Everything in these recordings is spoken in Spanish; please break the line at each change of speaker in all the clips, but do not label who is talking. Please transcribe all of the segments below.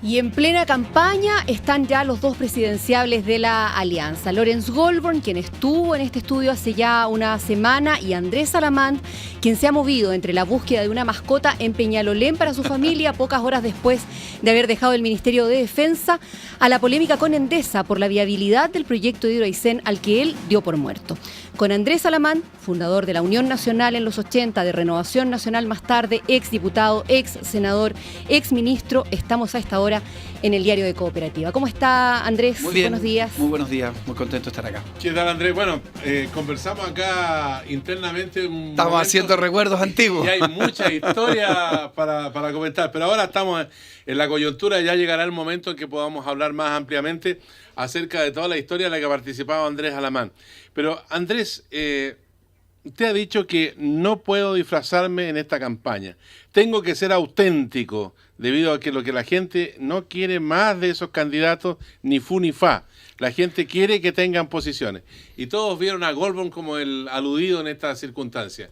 Y en plena campaña están ya los dos presidenciables de la alianza. Lorenz Goldborn, quien estuvo en este estudio hace ya una semana, y Andrés Alamán, quien se ha movido entre la búsqueda de una mascota en Peñalolén para su familia, pocas horas después de haber dejado el Ministerio de Defensa, a la polémica con Endesa por la viabilidad del proyecto de Hidroaicén al que él dio por muerto. Con Andrés Alamán, fundador de la Unión Nacional en los 80, de Renovación Nacional más tarde, ex diputado, ex senador, ex ministro, estamos a esta hora en el Diario de Cooperativa. ¿Cómo está, Andrés?
Muy bien,
buenos días.
Muy buenos días, muy contento de estar acá.
¿Qué tal, Andrés? Bueno, conversamos acá internamente.
Estamos haciendo recuerdos antiguos.
Y hay mucha historia para comentar, pero ahora estamos en la coyuntura, ya llegará el momento en que podamos hablar más ampliamente acerca de toda la historia en la que ha participado Andrés Alamán. Pero, Andrés, usted ha dicho que no puedo disfrazarme en esta campaña. Tengo que ser auténtico, debido a que lo que la gente no quiere más de esos candidatos, ni fu ni fa. La gente quiere que tengan posiciones. Y todos vieron a Goldborn como el aludido en esta circunstancia.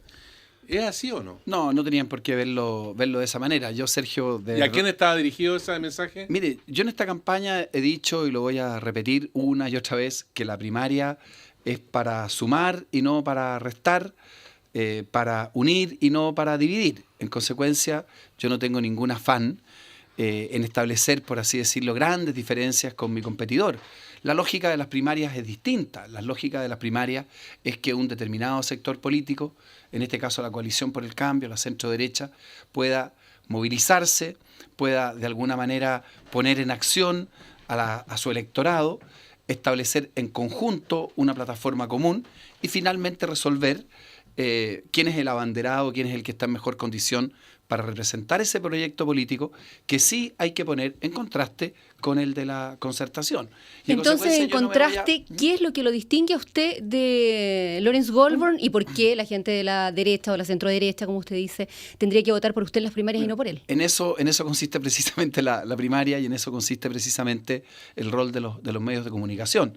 ¿Es así o no?
No, no tenían por qué verlo de esa manera. Yo, Sergio...
¿Y a quién estaba dirigido ese mensaje?
Mire, yo en esta campaña he dicho, y lo voy a repetir una y otra vez, que la primaria es para sumar y no para restar, para unir y no para dividir. En consecuencia, yo no tengo ningún afán en establecer, por así decirlo, grandes diferencias con mi competidor. La lógica de las primarias es distinta. La lógica de las primarias es que un determinado sector político, en este caso la Coalición por el Cambio, la centro-derecha, pueda movilizarse, pueda de alguna manera poner en acción a su electorado, establecer en conjunto una plataforma común y finalmente resolver quién es el abanderado, quién es el que está en mejor condición para representar ese proyecto político que sí hay que poner en contraste con el de la concertación.
Y entonces, en contraste, ¿qué es lo que lo distingue a usted de Lorenz Goldborn y por qué la gente de la derecha o la centroderecha, como usted dice, tendría que votar por usted en las primarias y no por él?
En eso consiste precisamente la primaria, y en eso consiste precisamente el rol de los medios de comunicación.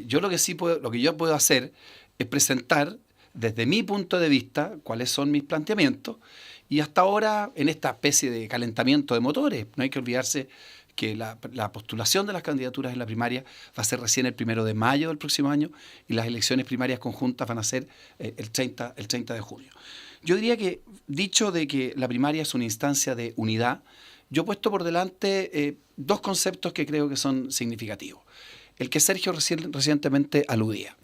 Yo lo que yo puedo hacer es presentar desde mi punto de vista cuáles son mis planteamientos. Y hasta ahora, en esta especie de calentamiento de motores, no hay que olvidarse que la postulación de las candidaturas en la primaria va a ser recién el 1 de mayo del próximo año, y las elecciones primarias conjuntas van a ser el 30 de junio. Yo diría que, dicho de que la primaria es una instancia de unidad, yo he puesto por delante dos conceptos que creo que son significativos. El que Sergio recientemente aludía.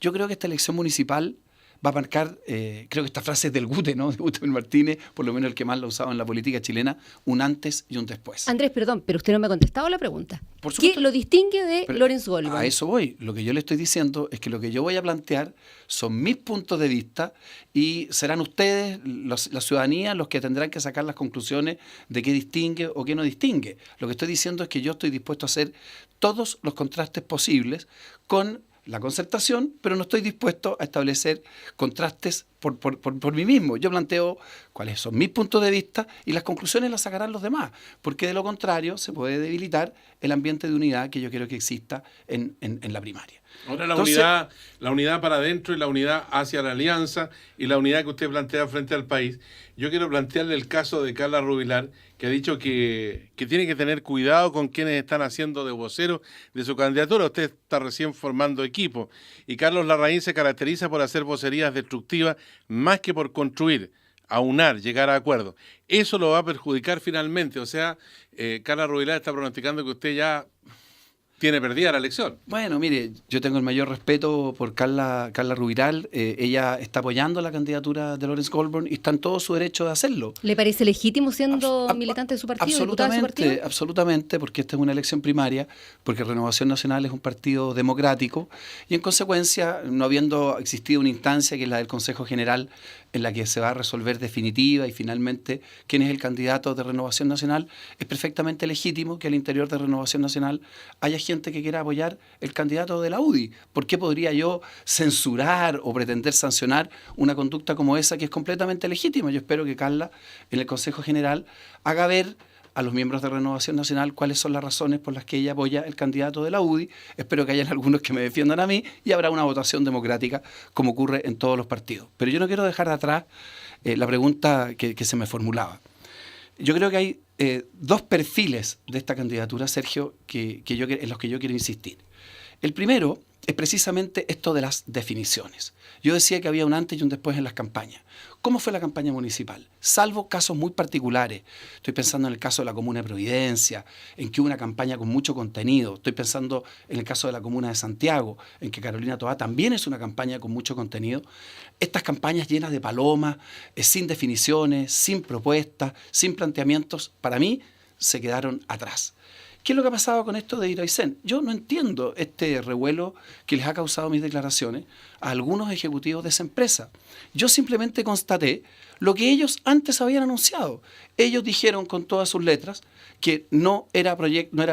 Yo creo que esta elección municipal va a marcar, creo que esta frase es del Gute, ¿no? De Gute Martínez, por lo menos el que más la ha usado en la política chilena, un antes y un después.
Andrés, perdón, pero usted no me ha contestado la pregunta.
Por supuesto.
¿Qué lo distingue de Lorenz Goldborn?
A eso voy. Lo que yo le estoy diciendo es que lo que yo voy a plantear son mis puntos de vista, y serán ustedes, la ciudadanía, los que tendrán que sacar las conclusiones de qué distingue o qué no distingue. Lo que estoy diciendo es que yo estoy dispuesto a hacer todos los contrastes posibles con la concertación, pero no estoy dispuesto a establecer contrastes por mí mismo. Yo planteo cuáles son mis puntos de vista y las conclusiones las sacarán los demás, porque de lo contrario se puede debilitar el ambiente de unidad que yo quiero que exista en la primaria.
Ahora la unidad para adentro y la unidad hacia la alianza y la unidad que usted plantea frente al país. Yo quiero plantearle el caso de Carla Rubilar, que ha dicho que tiene que tener cuidado con quienes están haciendo de vocero de su candidatura. Usted está recién formando equipo, y Carlos Larraín se caracteriza por hacer vocerías destructivas más que por construir, aunar, llegar a acuerdos. Eso lo va a perjudicar finalmente. O sea, Carla Rubilar está pronosticando que usted ya tiene perdida la elección.
Bueno, mire, yo tengo el mayor respeto por Carla Rubiral. Ella está apoyando la candidatura de Lorenz Goldborn y está en todo su derecho de hacerlo.
¿Le parece legítimo siendo militante de su partido, diputada de su partido?
Absolutamente, porque esta es una elección primaria, porque Renovación Nacional es un partido democrático, y en consecuencia, no habiendo existido una instancia que es la del Consejo General, en la que se va a resolver definitiva y finalmente quién es el candidato de Renovación Nacional, es perfectamente legítimo que al interior de Renovación Nacional haya gente que quiera apoyar el candidato de la UDI. ¿Por qué podría yo censurar o pretender sancionar una conducta como esa, que es completamente legítima? Yo espero que Carla, en el Consejo General, haga ver a los miembros de Renovación Nacional cuáles son las razones por las que ella apoya el candidato de la UDI. Espero que hayan algunos que me defiendan a mí, y habrá una votación democrática como ocurre en todos los partidos. Pero yo no quiero dejar de atrás la pregunta que se me formulaba. yo creo que hay dos perfiles de esta candidatura, Sergio, en los que yo quiero insistir. El primero es precisamente esto de las definiciones. Yo decía que había un antes y un después en las campañas. ¿Cómo fue la campaña municipal? Salvo casos muy particulares. Estoy pensando en el caso de la Comuna de Providencia, en que hubo una campaña con mucho contenido. Estoy pensando en el caso de la Comuna de Santiago, en que Carolina Toá también es una campaña con mucho contenido. Estas campañas llenas de palomas, sin definiciones, sin propuestas, sin planteamientos, para mí se quedaron atrás. ¿Qué es lo que ha pasado con esto de Hidroaicén? Yo no entiendo este revuelo que les ha causado mis declaraciones a algunos ejecutivos de esa empresa. Yo simplemente constaté lo que ellos antes habían anunciado. Ellos dijeron con todas sus letras que no era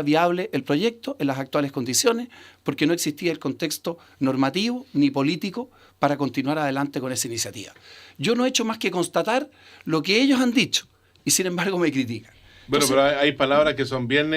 viable el proyecto en las actuales condiciones porque no existía el contexto normativo ni político para continuar adelante con esa iniciativa. Yo no he hecho más que constatar lo que ellos han dicho y sin embargo me critican.
Bueno, pero hay palabras que son bien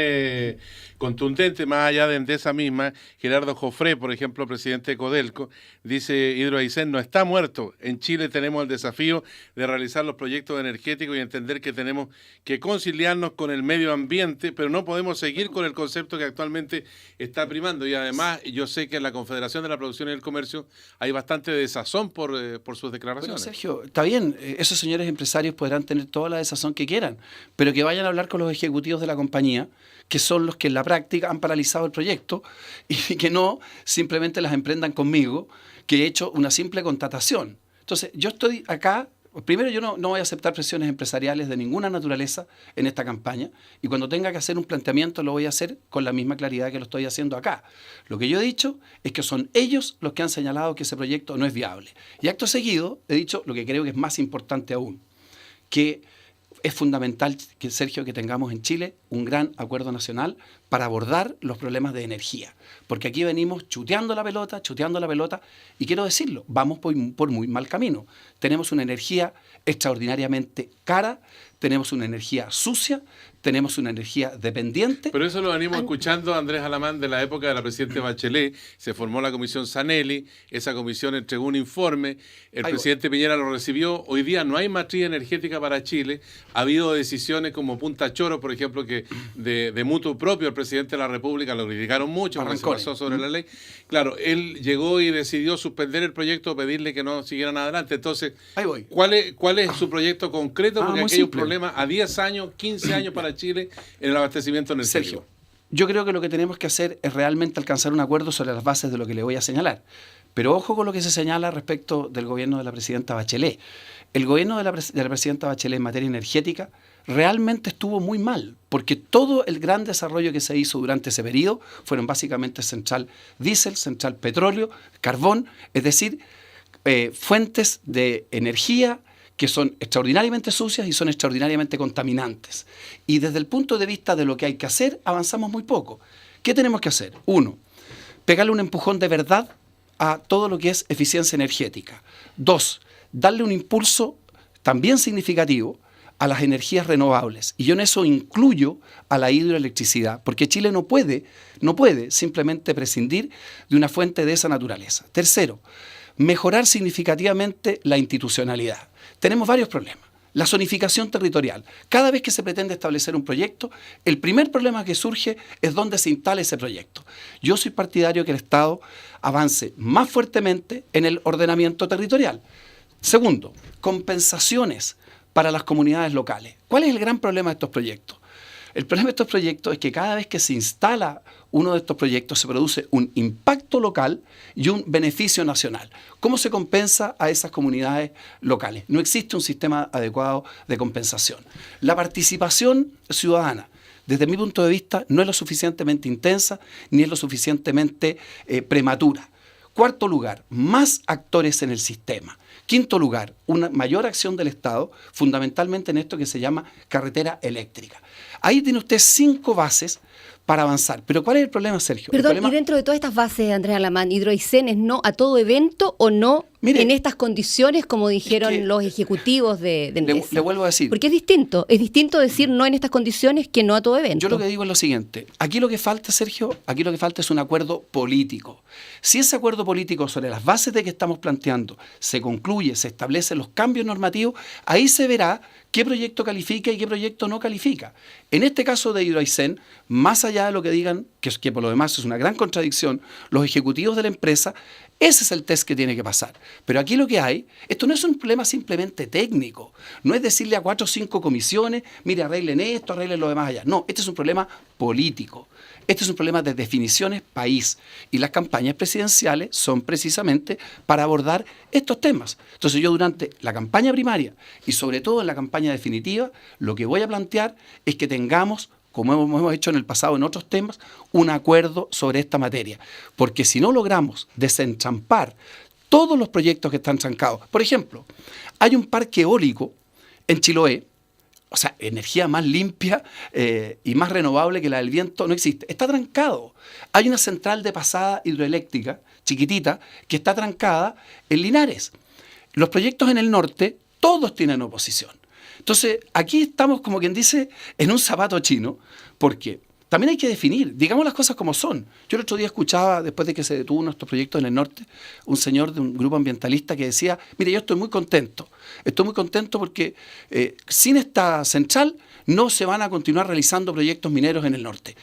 contundentes, más allá de Endesa misma. Gerardo Jofré, por ejemplo, presidente de Codelco, dice: Hidroaicén no está muerto. En Chile tenemos el desafío de realizar los proyectos energéticos y entender que tenemos que conciliarnos con el medio ambiente, pero no podemos seguir con el concepto que actualmente está primando. Y además, yo sé que en la Confederación de la Producción y el Comercio hay bastante desazón por sus declaraciones.
Bueno, Sergio, está bien, esos señores empresarios podrán tener toda la desazón que quieran, pero que vayan a hablar con los ejecutivos de la compañía, que son los que en la práctica han paralizado el proyecto, y que no simplemente las emprendan conmigo, que he hecho una simple constatación. Entonces, yo estoy acá, primero yo no voy a aceptar presiones empresariales de ninguna naturaleza en esta campaña, y cuando tenga que hacer un planteamiento lo voy a hacer con la misma claridad que lo estoy haciendo acá. Lo que yo he dicho es que son ellos los que han señalado que ese proyecto no es viable. Y acto seguido he dicho lo que creo que es más importante aún, que es fundamental, Sergio, que tengamos en Chile un gran acuerdo nacional para abordar los problemas de energía. Porque aquí venimos chuteando la pelota, y quiero decirlo, vamos por muy mal camino. Tenemos una energía extraordinariamente cara, tenemos una energía sucia, tenemos una energía dependiente.
Pero eso lo venimos escuchando, Andrés Alamán, de la época de la presidenta Bachelet. Se formó la comisión Zanelli, esa comisión entregó un informe, el presidente Piñera lo recibió. Hoy día no hay matriz energética para Chile. Ha habido decisiones como Punta Choro, por ejemplo, que de mutuo propio el presidente de la República lo criticaron mucho porque se basó sobre la ley. Claro, él llegó y decidió suspender el proyecto, pedirle que no siguieran adelante. Entonces, ¿cuál es su proyecto concreto? Porque aquí hay un problema a 10 años, 15 años para Chile en el abastecimiento energético.
Sergio, yo creo que lo que tenemos que hacer es realmente alcanzar un acuerdo sobre las bases de lo que le voy a señalar. Pero ojo con lo que se señala respecto del gobierno de la presidenta Bachelet. El gobierno de la presidenta Bachelet en materia energética realmente estuvo muy mal, porque todo el gran desarrollo que se hizo durante ese periodo fueron básicamente central diésel, central petróleo, carbón, es decir, fuentes de energía que son extraordinariamente sucias y son extraordinariamente contaminantes. Y desde el punto de vista de lo que hay que hacer, avanzamos muy poco. ¿Qué tenemos que hacer? Uno, pegarle un empujón de verdad a todo lo que es eficiencia energética. Dos, darle un impulso también significativo a las energías renovables. Y yo en eso incluyo a la hidroelectricidad, porque Chile no puede simplemente prescindir de una fuente de esa naturaleza. Tercero, mejorar significativamente la institucionalidad. Tenemos varios problemas. La zonificación territorial. Cada vez que se pretende establecer un proyecto, el primer problema que surge es dónde se instala ese proyecto. Yo soy partidario que el Estado avance más fuertemente en el ordenamiento territorial. Segundo, compensaciones para las comunidades locales. ¿Cuál es el gran problema de estos proyectos? El problema de estos proyectos es que cada vez que se instala uno de estos proyectos se produce un impacto local y un beneficio nacional. ¿Cómo se compensa a esas comunidades locales? No existe un sistema adecuado de compensación. La participación ciudadana, desde mi punto de vista, no es lo suficientemente intensa ni es lo suficientemente prematura. Cuarto lugar, más actores en el sistema. Quinto lugar, una mayor acción del Estado, fundamentalmente en esto que se llama carretera eléctrica. Ahí tiene usted 5 bases para avanzar. Pero ¿cuál es el problema, Sergio?
Perdón, y dentro de todas estas bases, Andrés Alamán, ¿Hidroaicén es no a todo evento o no en estas condiciones, como dijeron los ejecutivos de Endesa?
Le vuelvo a decir.
Porque es distinto decir no en estas condiciones que no a todo evento.
Yo lo que digo es lo siguiente. Aquí lo que falta, Sergio, es un acuerdo político. Si ese acuerdo político sobre las bases de que estamos planteando se concluye, se establecen los cambios normativos, ahí se verá qué proyecto califica y qué proyecto no califica. En este caso de Hidroaicén, más allá de lo que digan, que por lo demás es una gran contradicción, los ejecutivos de la empresa, ese es el test que tiene que pasar. Pero aquí lo que hay, esto no es un problema simplemente técnico, no es decirle a 4 o 5 comisiones, mire, arreglen esto, arreglen lo demás allá. No, este es un problema político. Este es un problema de definiciones país y las campañas presidenciales son precisamente para abordar estos temas. Entonces yo durante la campaña primaria y sobre todo en la campaña definitiva, lo que voy a plantear es que tengamos, como hemos hecho en el pasado en otros temas, un acuerdo sobre esta materia. Porque si no logramos desentrampar todos los proyectos que están trancados, por ejemplo, hay un parque eólico en Chiloé, o sea, energía más limpia y más renovable que la del viento no existe. Está trancado. Hay una central de pasada hidroeléctrica, chiquitita, que está trancada en Linares. Los proyectos en el norte, todos tienen oposición. Entonces, aquí estamos, como quien dice, en un zapato chino, porque también hay que definir, digamos las cosas como son. Yo el otro día escuchaba, después de que se detuvo nuestros proyectos en el norte, un señor de un grupo ambientalista que decía, mire, yo estoy muy contento porque sin esta central no se van a continuar realizando proyectos mineros en el norte.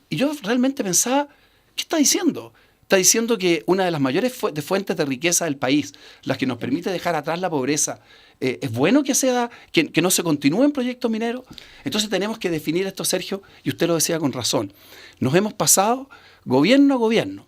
Y yo realmente pensaba, ¿qué está diciendo? Está diciendo que una de las mayores fuentes de riqueza del país, las que nos permite dejar atrás la pobreza, ¿es bueno que no se continúen proyectos mineros? Entonces tenemos que definir esto, Sergio, y usted lo decía con razón. Nos hemos pasado gobierno a gobierno,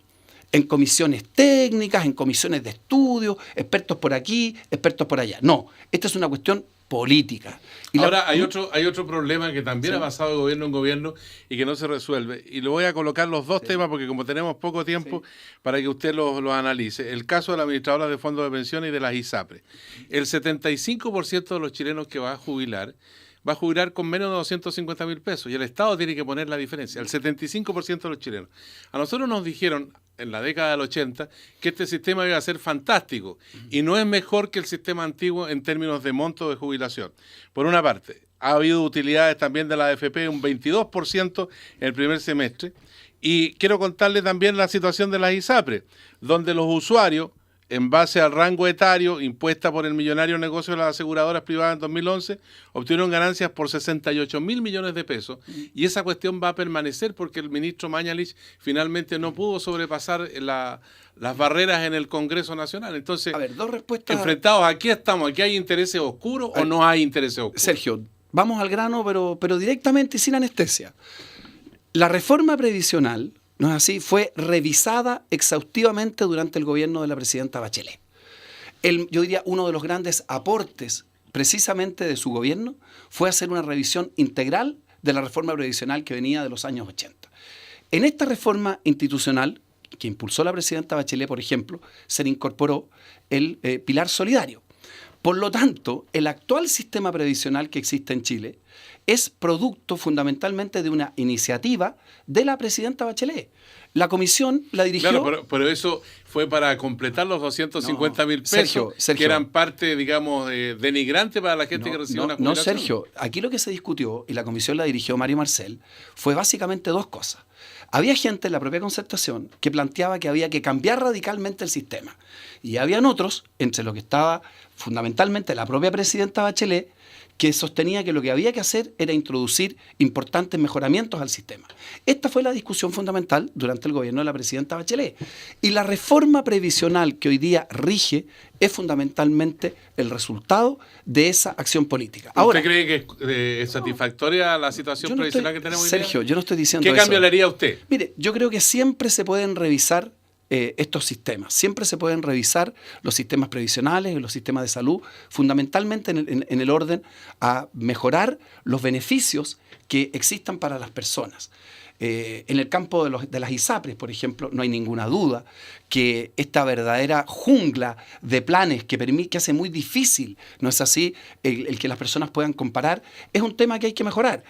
en comisiones técnicas, en comisiones de estudio, expertos por aquí, expertos por allá. No, esta es una cuestión política. Y
ahora hay otro problema que también ha pasado de gobierno en gobierno y que no se resuelve. Y le voy a colocar los dos temas porque como tenemos poco tiempo para que usted los analice. El caso de la administradora de fondos de pensiones y de las ISAPRES. El 75% de los chilenos que va a jubilar con menos de 250 mil pesos y el Estado tiene que poner la diferencia, el 75% de los chilenos. A nosotros nos dijeron en la década del 80 que este sistema iba a ser fantástico y no es mejor que el sistema antiguo en términos de monto de jubilación. Por una parte, ha habido utilidades también de la AFP, un 22% en el primer semestre, y quiero contarle también la situación de las ISAPRES, donde los usuarios, en base al rango etario impuesta por el millonario negocio de las aseguradoras privadas en 2011, obtuvieron ganancias por 68 mil millones de pesos y esa cuestión va a permanecer porque el ministro Mañalich finalmente no pudo sobrepasar las barreras en el Congreso Nacional. Entonces,
a ver, dos respuestas.
Enfrentados, ¿aquí estamos? ¿Aquí hay intereses oscuros o no hay intereses oscuros?
Sergio, vamos al grano, pero directamente y sin anestesia. La reforma previsional, no es así, fue revisada exhaustivamente durante el gobierno de la presidenta Bachelet. Yo diría uno de los grandes aportes precisamente de su gobierno fue hacer una revisión integral de la reforma previsional que venía de los años 80. En esta reforma institucional que impulsó la presidenta Bachelet, por ejemplo, se le incorporó el pilar solidario. Por lo tanto, el actual sistema previsional que existe en Chile es producto fundamentalmente de una iniciativa de la presidenta Bachelet. La comisión la dirigió...
Claro, pero eso fue para completar los 250 mil pesos, Sergio, que eran parte, digamos, denigrante para la gente que recibió una jubilación.
No, Sergio, aquí lo que se discutió, y la comisión la dirigió Mario Marcel, fue básicamente dos cosas. Había gente en la propia concertación que planteaba que había que cambiar radicalmente el sistema. Y habían otros, entre los que estaba fundamentalmente la propia presidenta Bachelet, que sostenía que lo que había que hacer era introducir importantes mejoramientos al sistema. Esta fue la discusión fundamental durante el gobierno de la presidenta Bachelet. Y la reforma previsional que hoy día rige es fundamentalmente el resultado de esa acción política. Ahora,
¿usted cree que es satisfactoria la situación previsional que tenemos hoy día?
Sergio, yo no estoy diciendo
¿Qué
eso.
cambio le haría a usted?
Mire, yo creo que siempre se pueden revisar estos sistemas. Siempre se pueden revisar los sistemas previsionales, los sistemas de salud, fundamentalmente en el orden a mejorar los beneficios que existan para las personas. En el campo de las ISAPRES, por ejemplo, no hay ninguna duda que esta verdadera jungla de planes que hace muy difícil, ¿no es así?, el que las personas puedan comparar, es un tema que hay que mejorar.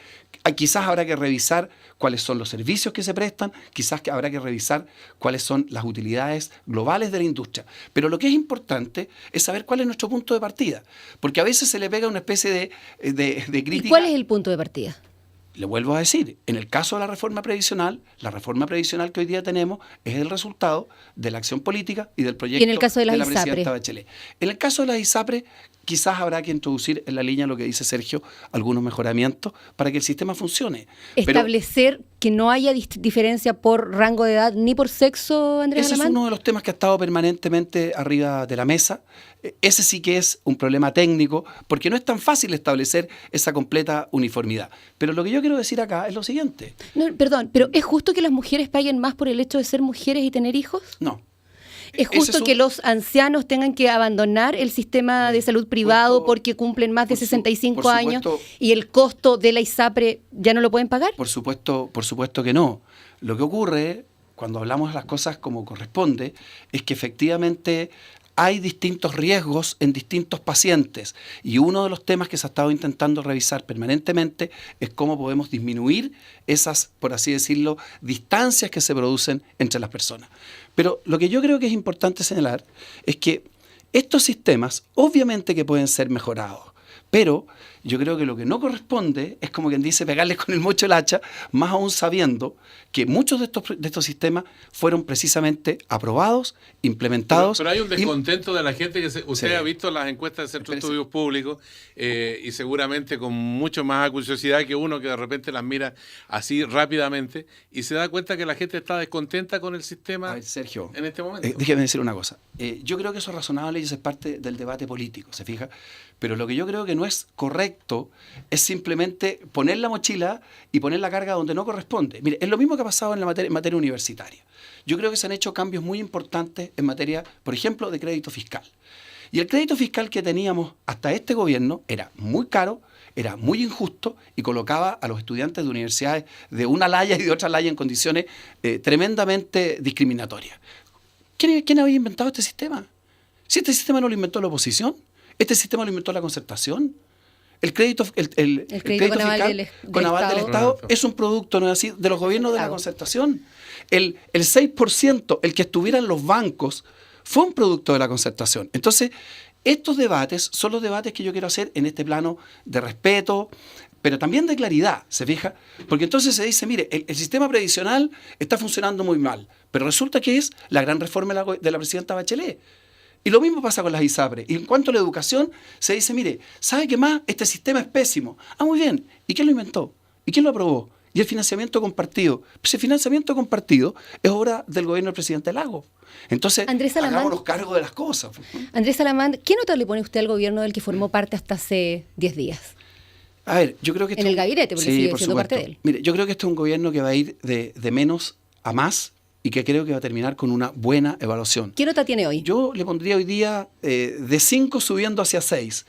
Quizás habrá que revisar cuáles son los servicios que se prestan, quizás habrá que revisar cuáles son las utilidades globales de la industria. Pero lo que es importante es saber cuál es nuestro punto de partida, porque a veces se le pega una especie de crítica.
¿Y cuál es el punto de partida?
le vuelvo a decir, en el caso de la reforma previsional que hoy día tenemos es el resultado de la acción política y del proyecto
¿Y en el caso de las
la
ISAPRE?
presidenta Bachelet. En el caso de las ISAPRE, quizás habrá que introducir en la línea lo que dice Sergio, algunos mejoramientos para que el sistema funcione.
Establecer que no haya diferencia por rango de edad ni por sexo, Andrés
Ese
Alamán.
es uno de los temas que ha estado permanentemente arriba de la mesa. Ese sí que es un problema técnico, porque no es tan fácil establecer esa completa uniformidad. Pero lo que yo quiero decir acá es lo siguiente.
No, perdón, pero ¿es justo que las mujeres paguen más por el hecho de ser mujeres y tener hijos?
No.
¿Es justo que los ancianos tengan que abandonar el sistema de salud privado porque cumplen más de 65 años y el costo de la ISAPRE ya no lo pueden pagar?
Por supuesto que no. Lo que ocurre, cuando hablamos de las cosas como corresponde, es que efectivamente hay distintos riesgos en distintos pacientes y uno de los temas que se ha estado intentando revisar permanentemente es cómo podemos disminuir esas, por así decirlo, distancias que se producen entre las personas. Pero lo que yo creo que es importante señalar es que estos sistemas obviamente que pueden ser mejorados, pero yo creo que lo que no corresponde es, como quien dice, pegarles con el mocho el hacha, más aún sabiendo que muchos de estos sistemas fueron precisamente aprobados, implementados.
Pero hay un descontento de la gente que usted
Sí.
ha visto las encuestas del Centro de Estudios Públicos y seguramente con mucho más acuciosidad que uno que de repente las mira así rápidamente y se da cuenta que la gente está descontenta con el sistema.
A ver, Sergio,
en este momento.
déjeme decir una cosa. Yo creo que eso es razonable y eso es parte del debate político, ¿se fija? Pero lo que yo creo que no es correcto es simplemente poner la mochila y poner la carga donde no corresponde. Mire, es lo mismo que ha pasado en materia universitaria. Yo creo que se han hecho cambios muy importantes en materia, por ejemplo, de crédito fiscal. Y el crédito fiscal que teníamos hasta este gobierno era muy caro, era muy injusto y colocaba a los estudiantes de universidades de una laya y de otra laya en condiciones tremendamente discriminatorias. ¿Quién había inventado este sistema? Si este sistema no lo inventó la oposición, este sistema lo inventó la concertación. El crédito
crédito con aval
con aval del Estado es un producto, ¿no es así?, de los gobiernos de la concertación. El 6%, el que estuviera en los bancos, fue un producto de la concertación. Entonces, estos debates son los debates que yo quiero hacer en este plano de respeto, pero también de claridad, ¿se fija? Porque entonces se dice, mire, el sistema previsional está funcionando muy mal, pero resulta que es la gran reforma de la presidenta Bachelet. Y lo mismo pasa con las ISAPRE. Y en cuanto a la educación, se dice, mire, ¿sabe qué más? Este sistema es pésimo. Ah, muy bien. ¿Y quién lo inventó? ¿Y quién lo aprobó? Y el financiamiento compartido. Pues el financiamiento compartido es obra del gobierno del presidente Lagos. Entonces, hagámonos cargo de las cosas.
Andrés Alamán, ¿qué nota le pone usted al gobierno del que formó parte hasta hace 10 días?
A ver, yo creo que...
En el gabinete, porque sigue siendo parte de él.
Mire, yo creo que este es un gobierno que va a ir de menos a más y que creo que va a terminar con una buena evaluación.
¿Qué nota tiene hoy?
Yo le pondría hoy día de 5 subiendo hacia 6.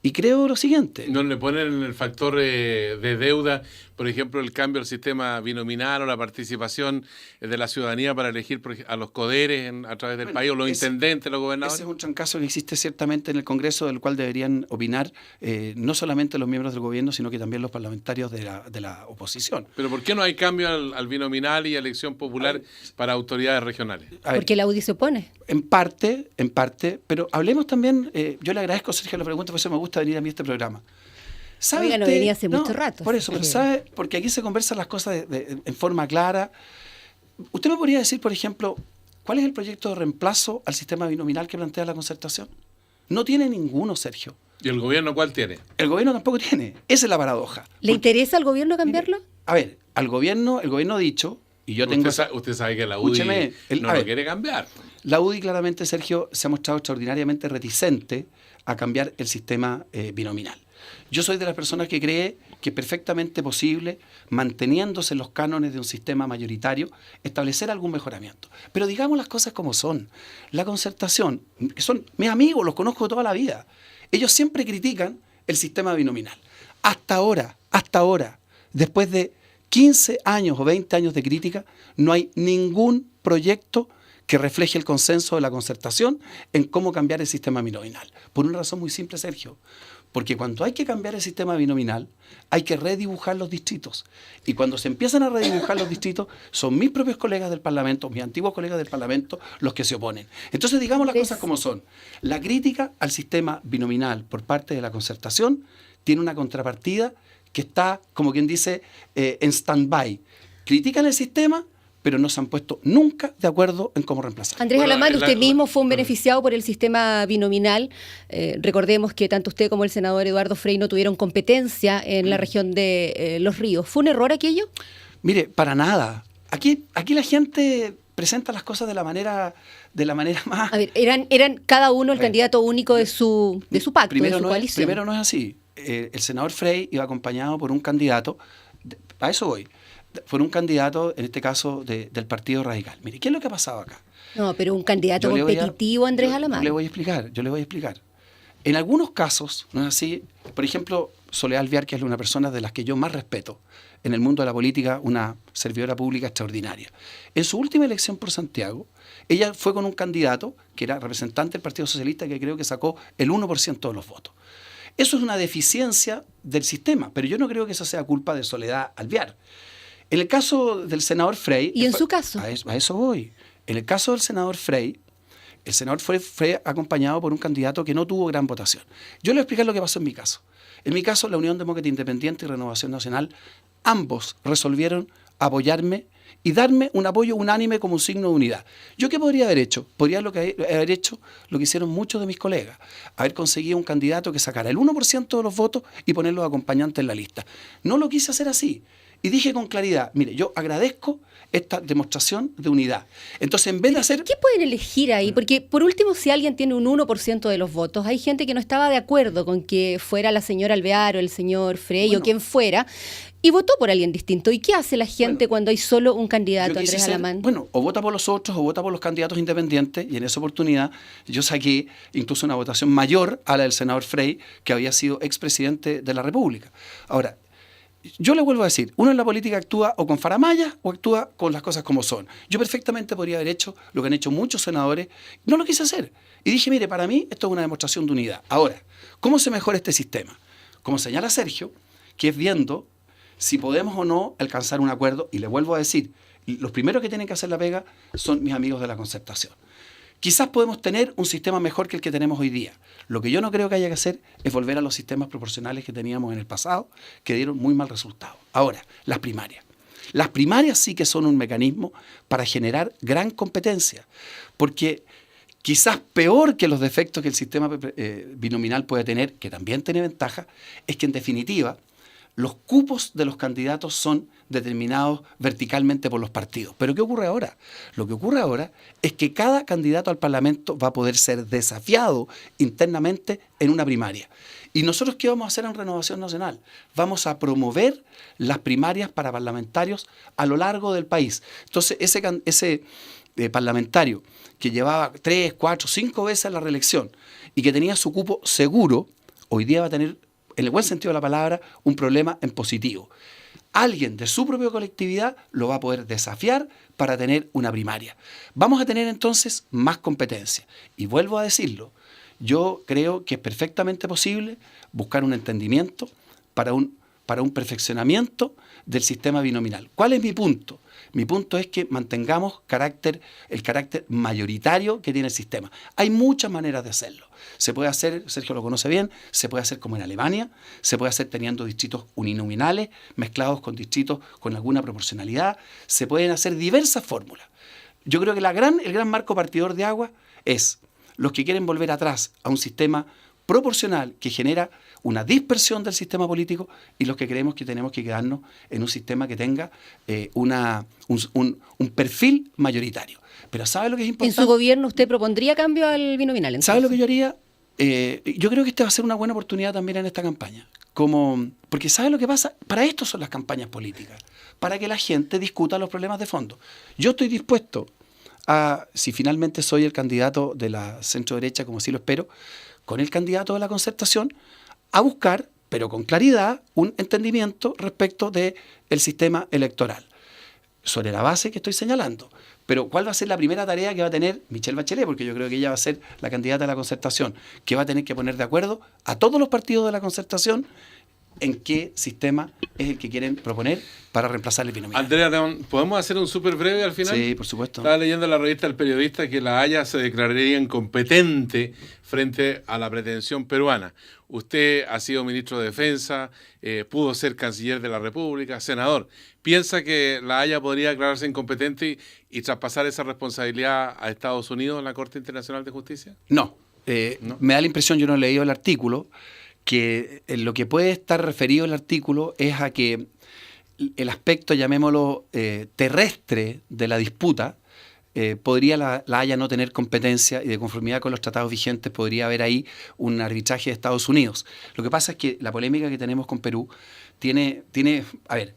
Y creo lo siguiente.
¿No le ponen el factor de deuda, por ejemplo, el cambio del sistema binominal o la participación de la ciudadanía para elegir a los coderes a través del país, o los intendentes, los gobernadores?
Ese es un trancazo que existe ciertamente en el Congreso, del cual deberían opinar no solamente los miembros del gobierno, sino que también los parlamentarios de la oposición.
¿Pero por qué no hay cambio al binominal y a elección popular para autoridades regionales?
Porque la UDI se opone.
En parte, pero hablemos también, yo le agradezco, Sergio, la pregunta, por eso me gusta venir a mí a este programa. ¿Sabe
Oiga, no venía hace mucho rato.
Por eso, pero ¿sabe? Porque aquí se conversan las cosas en forma clara. ¿Usted me podría decir, por ejemplo, cuál es el proyecto de reemplazo al sistema binominal que plantea la concertación? No tiene ninguno, Sergio.
¿Y el gobierno cuál tiene?
El gobierno tampoco tiene. Esa es la paradoja.
¿Le interesa al gobierno cambiarlo?
Mire, a ver, el gobierno ha dicho, y yo tengo...
Usted sabe que la UDI no lo quiere cambiar.
La UDI claramente, Sergio, se ha mostrado extraordinariamente reticente a cambiar el sistema binominal. Yo soy de las personas que cree que es perfectamente posible, manteniéndose los cánones de un sistema mayoritario, establecer algún mejoramiento. Pero digamos las cosas como son. La concertación, que son mis amigos, los conozco toda la vida, ellos siempre critican el sistema binominal. Hasta ahora, después de 15 años o 20 años de crítica, no hay ningún proyecto que refleje el consenso de la concertación en cómo cambiar el sistema binominal. Por una razón muy simple, Sergio. Porque cuando hay que cambiar el sistema binominal, hay que redibujar los distritos. Y cuando se empiezan a redibujar los distritos, son mis propios colegas del Parlamento, mis antiguos colegas del Parlamento, los que se oponen. Entonces, digamos las cosas como son. La crítica al sistema binominal por parte de la concertación tiene una contrapartida que está, como quien dice, en stand-by. Critican el sistema, pero no se han puesto nunca de acuerdo en cómo reemplazarlo.
Andrés Alamán, usted mismo fue un beneficiado por el sistema binominal. Recordemos que tanto usted como el senador Eduardo Frei no tuvieron competencia en la región de Los Ríos. ¿Fue un error aquello?
Mire, para nada. Aquí la gente presenta las cosas de la manera más...
A ver, eran cada uno el candidato único de su pacto, de su coalición.
Primero no es así. El senador Frei iba acompañado por un candidato, a eso voy, por un candidato, en este caso, del Partido Radical. Mire, ¿qué es lo que ha pasado acá?
No, pero un candidato competitivo, Andrés Alamán.
Yo le voy a explicar. En algunos casos, no es así. Por ejemplo, Soledad Alvear, que es una persona de las que yo más respeto en el mundo de la política, una servidora pública extraordinaria. En su última elección por Santiago, ella fue con un candidato que era representante del Partido Socialista, que creo que sacó el 1% de los votos. Eso es una deficiencia del sistema, pero yo no creo que eso sea culpa de Soledad Alvear. En el caso del senador Frei...
¿Y en su caso?
A eso voy. En el caso del senador Frei, el senador fue acompañado por un candidato que no tuvo gran votación. Yo le voy a explicar lo que pasó en mi caso. En mi caso, la Unión Demócrata Independiente y Renovación Nacional, ambos resolvieron apoyarme y darme un apoyo unánime como un signo de unidad. ¿Yo qué podría haber hecho? Podría haber hecho lo que hicieron muchos de mis colegas, haber conseguido un candidato que sacara el 1% de los votos y ponerlos acompañantes en la lista. No lo quise hacer así. Y dije con claridad, mire, yo agradezco esta demostración de unidad. Entonces, en vez de hacer...
¿Qué pueden elegir ahí? Porque, por último, si alguien tiene un 1% de los votos, hay gente que no estaba de acuerdo con que fuera la señora Alvear o el señor Frei o quien fuera, y votó por alguien distinto. ¿Y qué hace la gente cuando hay solo un candidato, Andrés Alamán?
Bueno, o vota por los otros o vota por los candidatos independientes, y en esa oportunidad yo saqué incluso una votación mayor a la del senador Frei, que había sido expresidente de la República. Ahora, yo le vuelvo a decir, uno en la política actúa o con faramalla o actúa con las cosas como son. Yo perfectamente podría haber hecho lo que han hecho muchos senadores, no lo quise hacer. Y dije, mire, para mí esto es una demostración de unidad. Ahora, ¿cómo se mejora este sistema? Como señala Sergio, que es viendo si podemos o no alcanzar un acuerdo, y le vuelvo a decir, los primeros que tienen que hacer la pega son mis amigos de la Concertación. Quizás podemos tener un sistema mejor que el que tenemos hoy día. Lo que yo no creo que haya que hacer es volver a los sistemas proporcionales que teníamos en el pasado, que dieron muy mal resultado. Ahora, las primarias. Las primarias sí que son un mecanismo para generar gran competencia, porque quizás peor que los defectos que el sistema binominal puede tener, que también tiene ventaja, es que en definitiva los cupos de los candidatos son determinados verticalmente por los partidos. ¿Pero qué ocurre ahora? Lo que ocurre ahora es que cada candidato al Parlamento va a poder ser desafiado internamente en una primaria. ¿Y nosotros qué vamos a hacer en Renovación Nacional? Vamos a promover las primarias para parlamentarios a lo largo del país. Entonces, ese parlamentario que llevaba 3, 4, 5 veces la reelección y que tenía su cupo seguro, hoy día va a tener, en el buen sentido de la palabra, un problema en positivo. Alguien de su propia colectividad lo va a poder desafiar para tener una primaria. Vamos a tener entonces más competencia. Y vuelvo a decirlo, yo creo que es perfectamente posible buscar un entendimiento para un perfeccionamiento del sistema binominal. ¿Cuál es mi punto? Mi punto es que mantengamos el carácter mayoritario que tiene el sistema. Hay muchas maneras de hacerlo. Se puede hacer, Sergio lo conoce bien, se puede hacer como en Alemania, se puede hacer teniendo distritos uninominales mezclados con distritos con alguna proporcionalidad, se pueden hacer diversas fórmulas. Yo creo que el gran marco partidor de agua es los que quieren volver atrás a un sistema proporcional que genera una dispersión del sistema político y los que creemos que tenemos que quedarnos en un sistema que tenga un perfil mayoritario. Pero ¿sabe lo que es importante?
¿En su gobierno usted propondría cambio al binominal? Entonces?
¿Sabe lo que yo haría? Yo creo que esta va a ser una buena oportunidad también en esta campaña. Porque ¿sabe lo que pasa? Para esto son las campañas políticas, para que la gente discuta los problemas de fondo. Yo estoy dispuesto a, si finalmente soy el candidato de la centro derecha, como sí lo espero, con el candidato de la Concertación, a buscar, pero con claridad, un entendimiento respecto del sistema electoral, sobre la base que estoy señalando. Pero ¿cuál va a ser la primera tarea que va a tener Michelle Bachelet? Porque yo creo que ella va a ser la candidata de la Concertación, que va a tener que poner de acuerdo a todos los partidos de la Concertación en qué sistema es el que quieren proponer para reemplazar el binomial.
Andrea León, ¿podemos hacer un súper breve al final?
Sí, por supuesto.
Estaba leyendo en la revista El Periodista que la Haya se declararía incompetente frente a la pretensión peruana. Usted ha sido ministro de Defensa, pudo ser canciller de la República, senador. ¿Piensa que la Haya podría declararse incompetente y traspasar esa responsabilidad a Estados Unidos en la Corte Internacional de Justicia?
No.
¿No?
Me da la impresión, yo no he leído el artículo, que lo que puede estar referido el artículo es a que el aspecto, llamémoslo, terrestre de la disputa, podría la Haya no tener competencia y de conformidad con los tratados vigentes podría haber ahí un arbitraje de Estados Unidos. Lo que pasa es que la polémica que tenemos con Perú tiene a ver,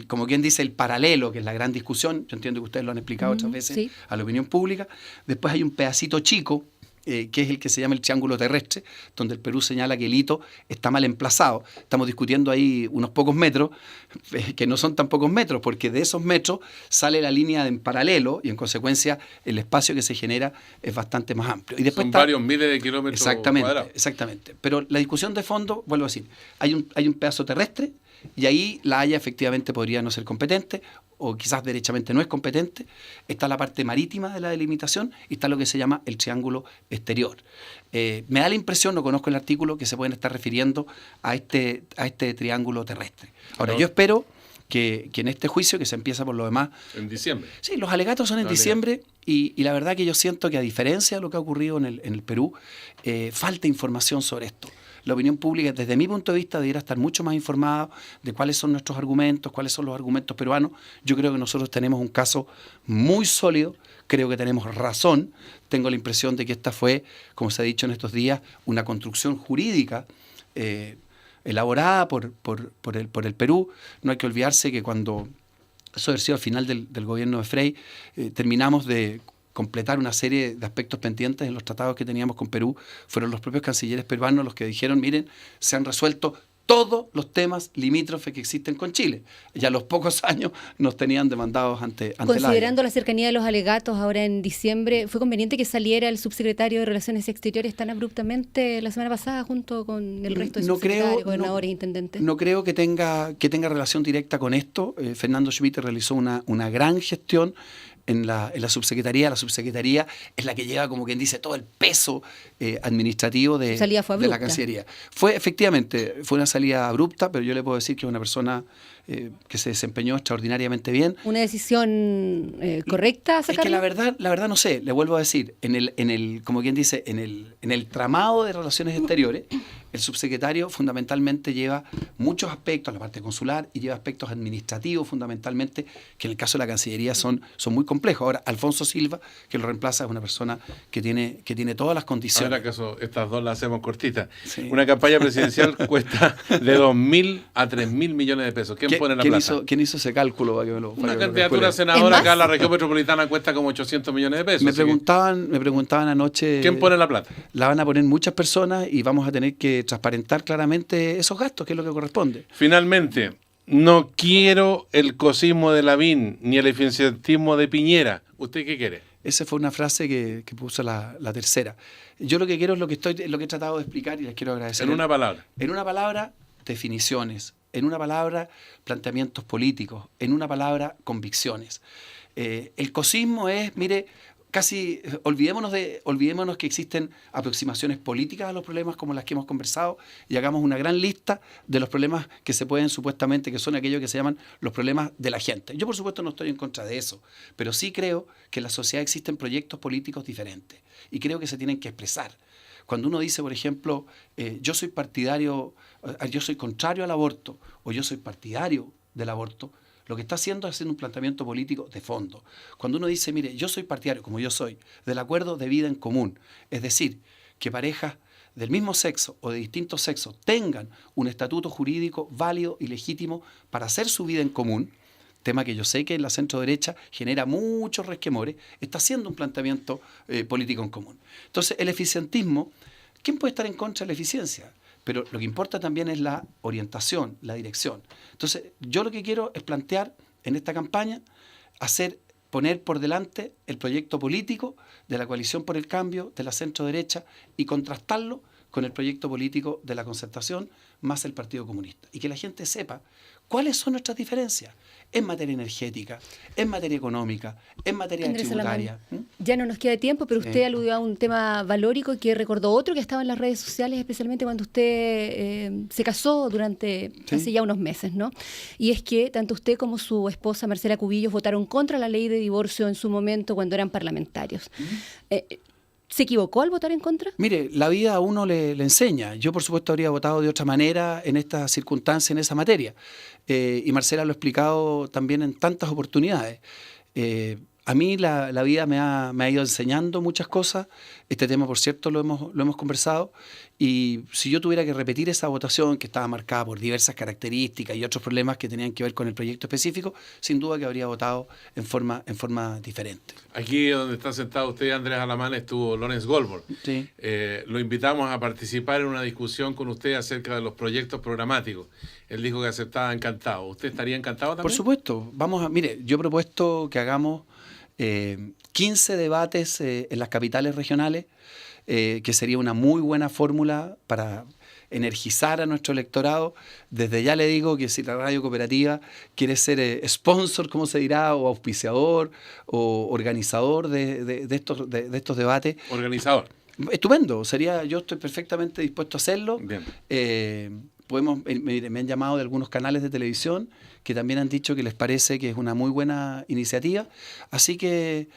como quien dice, el paralelo, que es la gran discusión, yo entiendo que ustedes lo han explicado otras veces
sí.
a la opinión pública, después hay un pedacito chico, que es el que se llama el triángulo terrestre, donde el Perú señala que el hito está mal emplazado. Estamos discutiendo ahí unos pocos metros, que no son tan pocos metros, porque de esos metros sale la línea en paralelo y en consecuencia el espacio que se genera es bastante más amplio. Y después
son varios miles de kilómetros cuadrados.
Exactamente. Pero la discusión de fondo, vuelvo a decir, hay un pedazo terrestre y ahí la Haya efectivamente podría no ser competente, o quizás derechamente no es competente. Está la parte marítima de la delimitación y está lo que se llama el triángulo exterior. Me da la impresión, no conozco el artículo, que se pueden estar refiriendo a este triángulo terrestre. Ahora, yo espero que en este juicio, que se empieza por lo demás...
En diciembre.
Sí, los alegatos son en diciembre y la verdad que yo siento que, a diferencia de lo que ha ocurrido en el Perú, falta información sobre esto. La opinión pública, desde mi punto de vista, debería estar mucho más informada de cuáles son nuestros argumentos, cuáles son los argumentos peruanos. Yo creo que nosotros tenemos un caso muy sólido, creo que tenemos razón. Tengo la impresión de que esta fue, como se ha dicho en estos días, una construcción jurídica elaborada por el Perú. No hay que olvidarse que cuando, eso ha sido al final del gobierno de Frei, terminamos de completar una serie de aspectos pendientes en los tratados que teníamos con Perú. Fueron los propios cancilleres peruanos los que dijeron, miren, se han resuelto todos los temas limítrofes que existen con Chile. Ya a los pocos años nos tenían demandados ante
Considerando la cercanía de los alegatos ahora en diciembre, ¿fue conveniente que saliera el subsecretario de Relaciones Exteriores tan abruptamente la semana pasada junto con el resto de subsecretarios, gobernadores e intendentes?
No creo que tenga relación directa con esto. Fernando Schmidt realizó una gran gestión en la subsecretaría. La subsecretaría es la que lleva, como quien dice, todo el peso administrativo de la Cancillería. Efectivamente, fue una salida abrupta, pero yo le puedo decir que es una persona que se desempeñó extraordinariamente bien.
¿Una decisión correcta sacarla?
Es que la verdad no sé, le vuelvo a decir, como quien dice, en el tramado de relaciones exteriores, el subsecretario fundamentalmente lleva muchos aspectos, la parte consular, y lleva aspectos administrativos fundamentalmente, que en el caso de la Cancillería son muy complejos. Ahora, Alfonso Silva, que lo reemplaza, es una persona que tiene todas las condiciones.
Ahora acaso estas dos las hacemos cortitas.
Sí.
Una campaña presidencial cuesta de 2.000 a 3.000 millones de pesos. ¿Quién pone la plata?
¿Quién hizo ese cálculo?
Una candidatura senadora acá en la región metropolitana cuesta como 800 millones de pesos.
Me preguntaban anoche...
¿Quién pone la plata?
La van a poner muchas personas y vamos a tener que transparentar claramente esos gastos, que es lo que corresponde.
Finalmente, no quiero el cosismo de Lavín ni el eficientismo de Piñera. ¿Usted qué quiere?
Esa fue una frase que puso la tercera. Yo lo que quiero es lo que he tratado de explicar y les quiero agradecer.
En una palabra.
En una palabra, definiciones. En una palabra, planteamientos políticos. En una palabra, convicciones. El cosismo es, mire, casi olvidémonos que existen aproximaciones políticas a los problemas como las que hemos conversado y hagamos una gran lista de los problemas que se pueden supuestamente, que son aquellos que se llaman los problemas de la gente. Yo por supuesto no estoy en contra de eso, pero sí creo que en la sociedad existen proyectos políticos diferentes y creo que se tienen que expresar. Cuando uno dice, por ejemplo, yo soy contrario al aborto o yo soy partidario del aborto, lo que está haciendo es hacer un planteamiento político de fondo. Cuando uno dice, mire, yo soy partidario, como yo soy, del acuerdo de vida en común, es decir, que parejas del mismo sexo o de distintos sexos tengan un estatuto jurídico válido y legítimo para hacer su vida en común, tema que yo sé que en la centro derecha genera muchos resquemores, está haciendo un planteamiento político en común. Entonces, el eficientismo, ¿quién puede estar en contra de la eficiencia? Pero lo que importa también es la orientación, la dirección. Entonces, yo lo que quiero es plantear en esta campaña, poner por delante el proyecto político de la Coalición por el Cambio, de la centro derecha, y contrastarlo con el proyecto político de la Concertación más el Partido Comunista. Y que la gente sepa cuáles son nuestras diferencias en materia energética, en materia económica, en materia
Andrés
tributaria.
Salamán, ya no nos queda tiempo, pero usted aludió a un tema valórico que recordó otro que estaba en las redes sociales, especialmente cuando usted se casó durante hace ya unos meses, ¿no? Y es que tanto usted como su esposa Marcela Cubillos votaron contra la ley de divorcio en su momento cuando eran parlamentarios. ¿Se equivocó al votar en contra?
Mire, la vida a uno le enseña. Yo, por supuesto, habría votado de otra manera en esta circunstancia, en esa materia. Y Marcela lo ha explicado también en tantas oportunidades. A mí la vida me ha ido enseñando muchas cosas. Este tema, por cierto, lo hemos conversado. Y si yo tuviera que repetir esa votación, que estaba marcada por diversas características y otros problemas que tenían que ver con el proyecto específico, sin duda que habría votado en forma diferente.
Aquí donde está sentado usted, Andrés Alamán, estuvo Lorenz Goldberg.
Sí.
Lo invitamos a participar en una discusión con usted acerca de los proyectos programáticos. Él dijo que aceptaba encantado. ¿Usted estaría encantado también?
Por supuesto. Mire, yo he propuesto que hagamos 15 debates en las capitales regionales, que sería una muy buena fórmula para energizar a nuestro electorado. Desde ya le digo que si la radio cooperativa quiere ser sponsor, como se dirá, o auspiciador, o organizador de estos debates.
Organizador.
Estupendo, yo estoy perfectamente dispuesto a hacerlo.
Bien.
Me han llamado de algunos canales de televisión que también han dicho que les parece que es una muy buena iniciativa, así que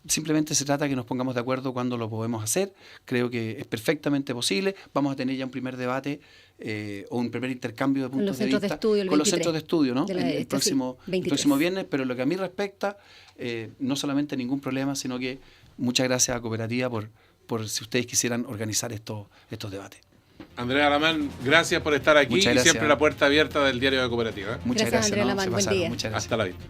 simplemente se trata de que nos pongamos de acuerdo cuándo lo podemos hacer. Creo que es perfectamente posible. Vamos a tener ya un primer debate o un primer intercambio de puntos de vista con los centros de estudio, ¿no? El próximo viernes, pero en lo que a mí respecta, no solamente ningún problema, sino que muchas gracias a Cooperativa por si ustedes quisieran organizar estos debates.
Andrés Alamán, gracias por estar aquí y siempre la puerta abierta del Diario de Cooperativa.
Muchas gracias.
Andrés Alamán, buen día.
Muchas gracias.
Hasta la vista.